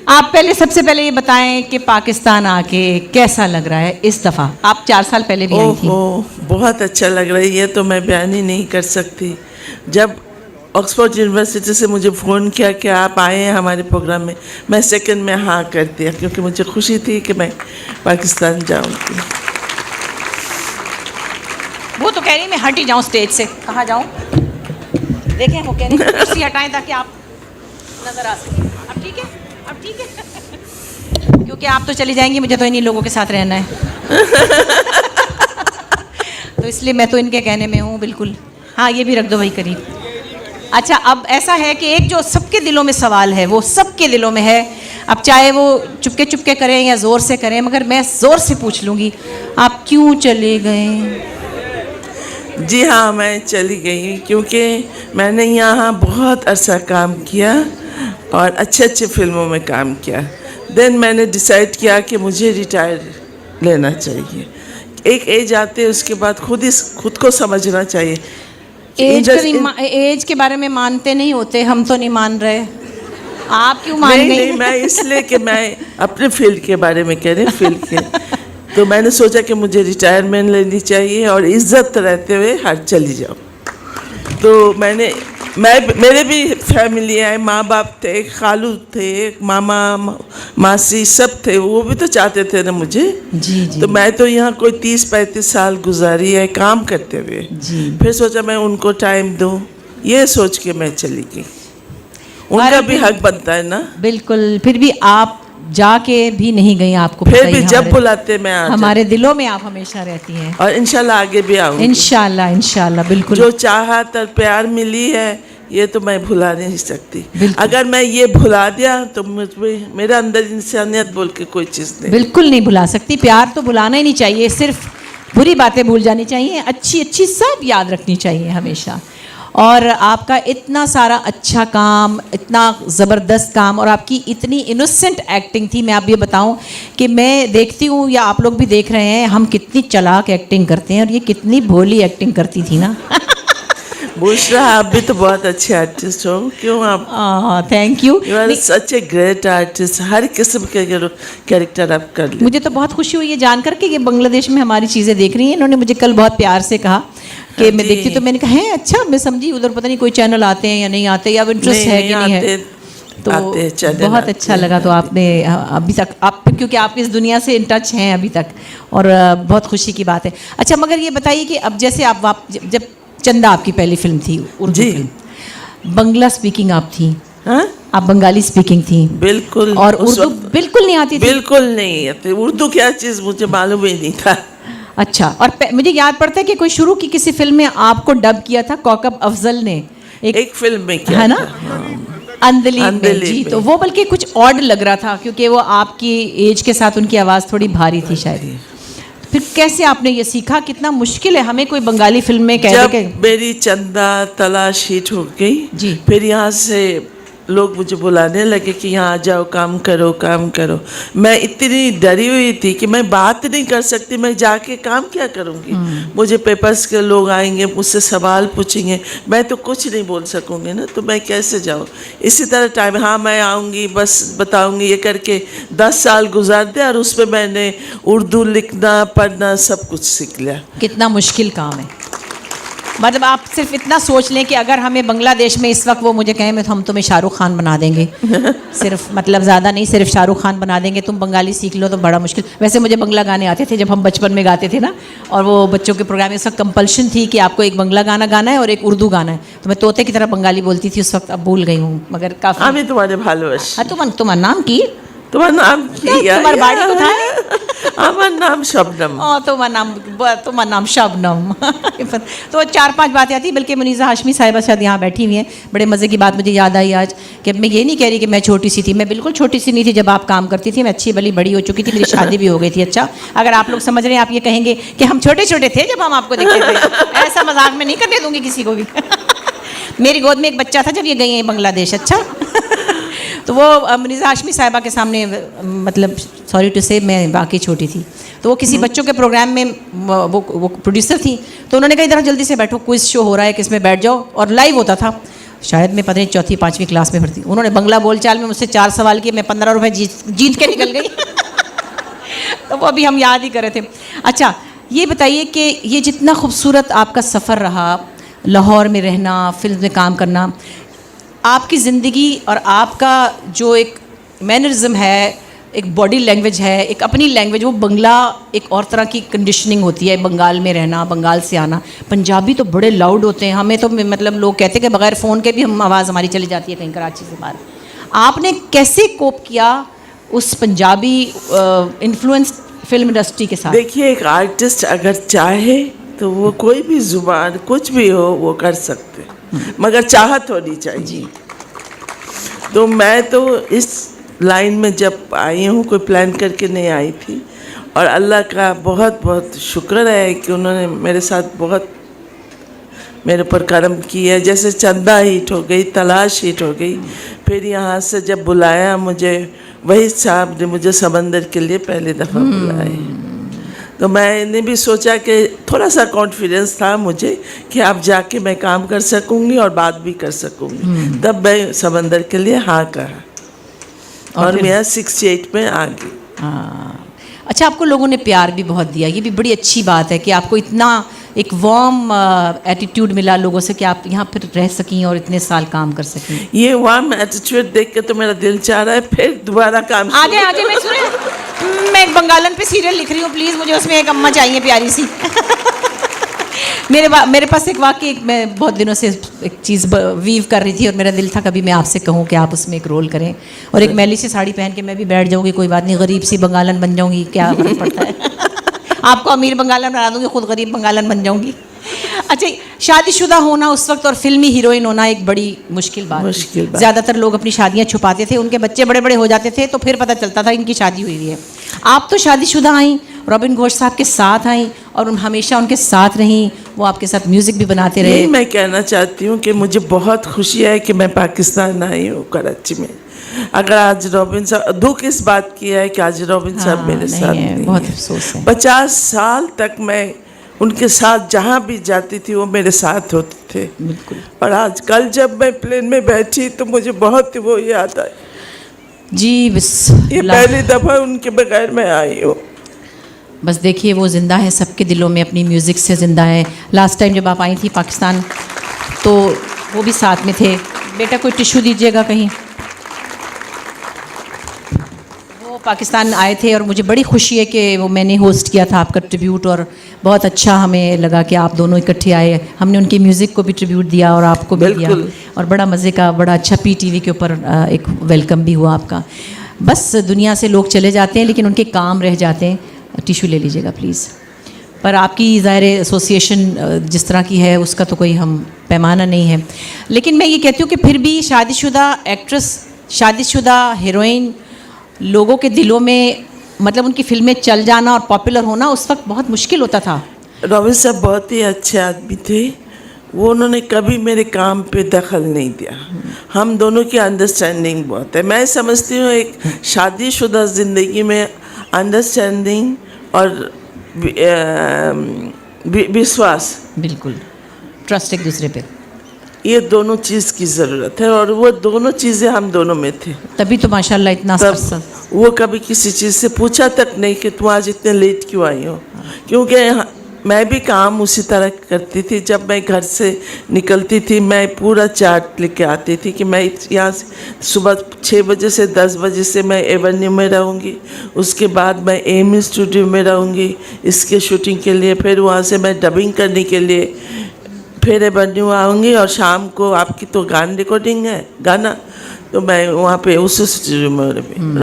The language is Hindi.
आप पहले सबसे पहले ये बताएं कि पाकिस्तान आके कैसा लग रहा है इस दफ़ा? आप 4 साल पहले भी आई थी। बहुत अच्छा लग रहा है, ये तो मैं बयान ही नहीं कर सकती। जब ऑक्सफोर्ड यूनिवर्सिटी से मुझे फ़ोन किया कि आप आए हैं हमारे प्रोग्राम में, मैं सेकंड में हाँ कर दिया, क्योंकि मुझे खुशी थी कि मैं पाकिस्तान जाऊंगी। वो तो कह रही मैं हट ही जाऊँ स्टेज से। कहाँ जाऊँ? देखें, वो कह रही कुर्सी हटाएं ताकि आप नज़र आ सकें। अब ठीक है, अब ठीक है। क्योंकि आप तो चली जाएंगी, मुझे तो इन्हीं लोगों के साथ रहना है। तो इसलिए मैं तो इनके कहने में हूँ बिल्कुल। हाँ, ये भी रख दो भाई करीब। अच्छा, अब ऐसा है कि एक जो सबके दिलों में सवाल है, वो सबके दिलों में है। अब चाहे वो चुपके चुपके करें या ज़ोर से करें, मगर मैं ज़ोर से पूछ लूँगी, आप क्यों चले गए? जी हाँ, मैं चली गई क्योंकि मैंने यहाँ बहुत अरसा काम किया और अच्छे अच्छे फिल्मों में काम किया। देन मैंने डिसाइड किया कि मुझे रिटायर लेना चाहिए। एक एज आते है, उसके बाद खुद को समझना चाहिए। एज के बारे में मानते नहीं होते, हम तो नहीं मान रहे। आप क्यों मान गई? नहीं, मैं इसलिए कि मैं अपने फील्ड के बारे में कह रही, फील्ड के। तो मैंने सोचा कि मुझे रिटायरमेंट लेनी चाहिए और इज्जत रहते हुए हर चली जाऊँ। तो मेरे भी फैमिली है, माँ बाप थे, खालू थे, मामा मासी सब थे, वो भी तो चाहते थे ना मुझे। जी जी। तो मैं तो यहाँ कोई 30-35 साल गुजारी है काम करते हुए। फिर सोचा मैं उनको टाइम दूँ, ये सोच के मैं चली गई। उनका भी हक बनता है ना। बिल्कुल। फिर भी आप जाके भी नहीं गई, आपको फिर भी जब बुलाते मैं हमारे दिलों में आप हमेशा रहती हैं। और इंशाल्लाह आगे भी आऊँगी। इंशाल्लाह इंशाल्लाह, बिल्कुल। जो चाहत और प्यार मिली है, ये तो मैं भुला नहीं सकती। अगर मैं ये भुला दिया तो मेरे अंदर इंसानियत बोल के कोई चीज़ नहीं। बिल्कुल नहीं भुला सकती। प्यार तो भुलाना ही नहीं चाहिए, सिर्फ बुरी बातें भूल जानी चाहिए, अच्छी अच्छी सब याद रखनी चाहिए हमेशा। और आपका इतना सारा अच्छा काम, इतना ज़बरदस्त काम, और आपकी इतनी इनोसेंट एक्टिंग थी। मैं आप ये बताऊं कि मैं देखती हूँ या आप लोग भी देख रहे हैं, हम कितनी चालाक एक्टिंग करते हैं और ये कितनी भोली एक्टिंग करती थी ना। बुशरा, आप भी तो बहुत अच्छे आर्टिस्ट हो। क्यों आप? Thank you. You are such a great artist. हर किस्म के कैरेक्टर आप कर लेते। मुझे तो बहुत खुशी हुई ये जानकर के ये बांग्लादेश में हमारी चीज़ें देख रही हैं। इन्होंने मुझे कल बहुत प्यार से कहा कि मैं देखती, तो मैंने कहा है अच्छा, मैं समझी उधर पता नहीं कोई चैनल आते हैं या नहीं आते, या इंटरेस्ट है कि नहीं है। तो बहुत अच्छा लगा। तो आपने अभी तक आप, क्योंकि आप इस दुनिया से इन टच हैं अभी तक, और बहुत खुशी की बात है। अच्छा, मगर ये बताइए कि अब जैसे आप जब चंदा आपकी पहली फिल्म थी, उर्दू फिल्म, बंगला स्पीकिंग आप थी। हाँ? आप बंगाली स्पीकिंग थी? बिल्कुल। और उर्दू बिल्कुल नहीं आती थी? बिल्कुल नहीं आती। उर्दू क्या चीज़ मुझे मालूम ही नहीं था। अच्छा, और मुझे याद पड़ता है कि कोई शुरू की किसी फिल्म में आपको डब किया था कौकब अफजल ने, एक फिल्म में किया, है ना? अंधली में। जी, तो वो बल्कि कुछ ऑड लग रहा था क्योंकि वो आपकी एज के साथ उनकी आवाज़ थोड़ी भारी थी शायद। फिर कैसे आपने ये सीखा? कितना मुश्किल है हमें कोई बंगाली फिल्म में कह दे। मेरी चंदा तलाश हिट हो गई जी, फिर यहाँ से लोग मुझे बुलाने लगे कि यहाँ आ जाओ, काम करो काम करो। मैं इतनी डरी हुई थी कि मैं बात नहीं कर सकती, मैं जाके काम क्या करूँगी? मुझे पेपर्स के लोग आएंगे, मुझसे सवाल पूछेंगे, मैं तो कुछ नहीं बोल सकूँगी ना, तो मैं कैसे जाऊँ? इसी तरह टाइम, हाँ मैं आऊँगी, बस बताऊँगी, ये करके 10 साल गुजार दिया और उसमें मैंने उर्दू लिखना पढ़ना सब कुछ सीख लिया। कितना मुश्किल काम है। मतलब आप सिर्फ इतना सोच लें कि अगर हमें बांग्लादेश में इस वक्त वो मुझे कहें, मैं हम तुम्हें शाहरुख खान बना देंगे, सिर्फ मतलब ज़्यादा नहीं, सिर्फ शाहरुख खान बना देंगे, तुम बंगाली सीख लो, तो बड़ा मुश्किल। वैसे मुझे बंगला गाने आते थे जब हम बचपन में गाते थे ना, और वो बच्चों के प्रोग्राम में उस वक्त कंपल्शन थी कि आपको एक बंगला गाना गाना है और एक उर्दू गाना है। तो मैं तोते की तरह बंगाली बोलती थी उस वक्त, अब भूल गई हूँ मगर काफ़ी। আমি তোমারে ভালোবাসি। तुम्हारा नाम की? তোমার নাম কি? तुम्हार बाड़ी কোথায়? আমার নাম शबनम। तुम्हारा नाम शबनम। तो 4-5 बातें आती, बल्कि मुनीज़ा हाशमी साहिबा शायद यहाँ बैठी हुई हैं। बड़े मज़े की बात मुझे याद आई आज कि मैं ये नहीं कह रही कि मैं छोटी सी थी, मैं बिल्कुल छोटी सी नहीं थी जब आप काम करती थी। मैं अच्छी भली बड़ी हो चुकी थी, मेरी शादी भी हो गई थी। अच्छा, अगर आप लोग समझ रहे हैं, आप ये कहेंगे कि हम छोटे छोटे थे जब हम आपको देखते थे, ऐसा मजाक में नहीं करने दूंगी किसी को भी। मेरी गोद में एक बच्चा था जब ये गई हैं बांग्लादेश। अच्छा, तो वो मुनीज़ा हाशमी साहिबा के सामने, मतलब सॉरी टू से, मैं वाकई छोटी थी। तो वो किसी बच्चों के प्रोग्राम में वो प्रोड्यूसर थी, तो उन्होंने कहा इधर जल्दी से बैठो, क्विज शो हो रहा है, किसमें बैठ जाओ, और लाइव होता था। शायद मैं पता नहीं 4वीं 5वीं क्लास में पढ़ती, उन्होंने बंगला बोलचाल में मुझसे 4 सवाल किए, मैं 15 रुपए जीत के निकल गई। तो वो अभी हम याद ही कर रहे थे। अच्छा ये बताइए कि ये जितना खूबसूरत आपका सफ़र रहा, लाहौर में रहना, फिल्म में काम करना, आपकी ज़िंदगी और आपका जो एक मैनरिज्म है, एक बॉडी लैंग्वेज है, एक अपनी लैंग्वेज, वो बंगला एक और तरह की कंडीशनिंग होती है, बंगाल में रहना, बंगाल से आना। पंजाबी तो बड़े लाउड होते हैं, हमें तो मतलब लोग कहते हैं कि बगैर फ़ोन के भी हम आवाज़ हमारी चली जाती है कहीं कराची से बाहर। आपने कैसे कोप किया उस पंजाबी इन्फ्लुएंस फिल्म इंडस्ट्री के साथ? देखिए, एक आर्टिस्ट अगर चाहे तो वो कोई भी जुबान कुछ भी हो वो कर सकते, मगर चाहत होनी चाहिए जी। तो मैं तो इस लाइन में जब आई हूँ कोई प्लान करके नहीं आई थी, और अल्लाह का बहुत बहुत शुक्र है कि उन्होंने मेरे साथ बहुत मेरे ऊपर करम किया। जैसे चंदा हिट हो गई, तलाश हिट हो गई, फिर यहाँ से जब बुलाया मुझे, वही साहब ने मुझे समंदर के लिए पहली दफ़ा बुलाया। तो मैंने भी सोचा कि थोड़ा सा कॉन्फिडेंस था मुझे कि आप जाके मैं काम कर सकूँगी और बात भी कर सकूँगी, तब मैं समंदर के लिए हाँ कहा और मैं 68 में आ गई। हाँ, अच्छा आपको लोगों ने प्यार भी बहुत दिया, ये भी बड़ी अच्छी बात है कि आपको इतना एक वार्म एटीट्यूड मिला लोगों से कि आप यहाँ पर रह सकीं और इतने साल काम कर सकें। ये वार्म एटीट्यूड देख के तो मेरा दिल चाह रहा है फिर दोबारा काम। आगे मैं सुने, मैं एक बंगालन पे सीरियल लिख रही हूँ, प्लीज़ मुझे उसमें एक अम्मा चाहिए प्यारी सी। मेरे पास एक वाकई, मैं बहुत दिनों से एक चीज़ वीव कर रही थी और मेरा दिल था कभी मैं आपसे कहूँ कि आप उसमें एक रोल करें, और एक मैली सी साड़ी पहन के मैं भी बैठ जाऊँगी, कोई बात नहीं, गरीब सी बंगालन बन जाऊँगी, क्या फर्क पड़ता है। आपको अमीर बंगालन बना दूँगी, खुद गरीब बंगालन बन जाऊँगी। अच्छा, शादीशुदा होना उस वक्त और फिल्मी हीरोइन होना एक बड़ी मुश्किल बात। ज़्यादातर लोग अपनी शादियाँ छुपाते थे, उनके बच्चे बड़े बड़े हो जाते थे तो फिर पता चलता था इनकी शादी हुई है। आप तो शादीशुदा आई, रॉबिन घोष साहब के साथ आई और हमेशा उनके साथ रहीं, वो आपके साथ म्यूज़िक भी बनाते रहे। यही मैं कहना चाहती हूँ कि मुझे बहुत खुशी है कि मैं पाकिस्तान आई हूँ, कराची में। अगर आज रॉबिन साहब, दुख इस बात की है कि आज रॉबिन साहब मेरे साथ नहीं, बहुत अफसोस है। 50 साल तक मैं उनके साथ जहाँ भी जाती थी वो मेरे साथ होते थे, बिल्कुल। और आज कल जब मैं प्लेन में बैठी तो मुझे बहुत वो याद आई जी। ये पहली दफ़ा उनके बगैर मैं आई हूँ। बस देखिए, वो ज़िंदा है सबके दिलों में, अपनी म्यूज़िक से ज़िंदा है। लास्ट टाइम जब आप आई थी पाकिस्तान तो वो भी साथ में थे। बेटा कोई टिश्यू दीजिएगा कहीं। वो पाकिस्तान आए थे और मुझे बड़ी खुशी है कि वो मैंने होस्ट किया था आपका ट्रिब्यूट, और बहुत अच्छा हमें लगा कि आप दोनों इकट्ठे आए। हमने उनकी म्यूज़िक को भी ट्रिब्यूट दिया और आपको भी दिया, और बड़ा मज़े का, बड़ा अच्छा PTV के ऊपर एक वेलकम भी हुआ आपका। बस दुनिया से लोग चले जाते हैं लेकिन उनके काम रह जाते हैं। टिश्यू ले लीजिएगा प्लीज़। पर आपकी ज़ाहिर एसोसिएशन जिस तरह की है उसका तो कोई हम पैमाना नहीं है, लेकिन मैं ये कहती हूँ कि फिर भी शादीशुदा एक्ट्रेस, शादीशुदा हीरोइन, लोगों के दिलों में मतलब उनकी फिल्में चल जाना और पॉपुलर होना उस वक्त बहुत मुश्किल होता था। रॉबिन साहब बहुत ही अच्छे आदमी थे, वो उन्होंने कभी मेरे काम पे दखल नहीं दिया। हम दोनों की अंडरस्टैंडिंग बहुत है। मैं समझती हूँ एक शादीशुदा ज़िंदगी में अंडरस्टैंडिंग और विश्वास, बिल्कुल ट्रस्ट एक दूसरे पे, ये दोनों चीज़ की ज़रूरत है, और वो दोनों चीज़ें हम दोनों में थे। तभी तो माशाल्लाह इतना तब वो कभी किसी चीज़ से पूछा तक नहीं कि तुम आज इतने लेट क्यों आई हो, क्योंकि मैं भी काम उसी तरह करती थी। जब मैं घर से निकलती थी मैं पूरा चार्ट लेके आती थी कि मैं यहाँ से सुबह 6 बजे से 10 बजे से मैं एवेन्यू में रहूँगी, उसके बाद मैं एमी स्टूडियो में रहूँगी इसके शूटिंग के लिए, फिर वहाँ से मैं डबिंग करने के लिए फिर एवेन्यू आऊँगी, और शाम को आपकी तो गाना रिकॉर्डिंग है, गाना, तो मैं वहाँ पे उस स्टूडियो में